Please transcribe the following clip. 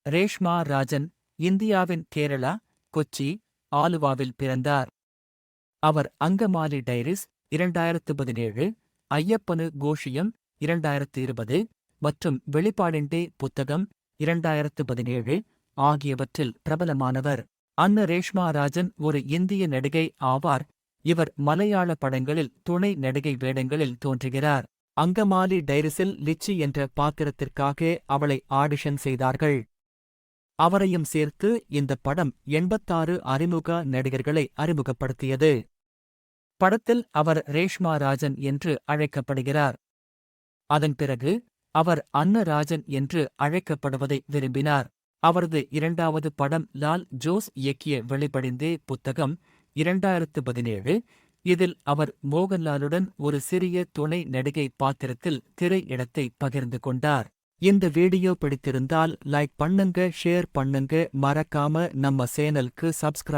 ரேஷ்மா ராஜன் இந்தியாவின் கேரளா, கொச்சி, ஆலுவாவில் பிறந்தார். அவர் அங்கமாலி டைரிஸ் 2017, ஐயப்பனு கோஷியம் 2020 மற்றும் வெளிப்பாடிண்டே புத்தகம் 2017 ஆகியவற்றில் பிரபலமானவர். அன்ன ரேஷ்மா ராஜன் ஒரு இந்திய நடிகை ஆவார். இவர் மலையாள படங்களில் துணை நடிகை வேடங்களில் தோன்றுகிறார். அங்கமாலி டைரிஸில் லிச்சி என்ற பாத்திரத்திற்காக அவளை ஆடிஷன் செய்தார்கள். அவரையும் சேர்த்து இந்த படம் 86 அறிமுக நடிகர்களை அறிமுகப்படுத்தியது. படத்தில் அவர் ரேஷ்மா ராஜன் என்று அழைக்கப்படுகிறார். அதன் பிறகு அவர் அன்ன ராஜன் என்று அழைக்கப்படுவதை விரும்பினார். அவரது இரண்டாவது படம் லால் ஜோஸ் இயக்கிய வெளிப்படிந்தே புத்தகம் 2017, இதில் அவர் மோகன்லாலுடன் ஒரு சிறிய துணை நடிகை பாத்திரத்தில் திரை இடத்தை பகிர்ந்து கொண்டார். இந்த வீடியோ பிடித்திருந்தால் லைக் பண்ணுங்க, ஷேர் பண்ணுங்க, மறக்காம நம்ம சேனலுக்கு சப்ஸ்கிரைப்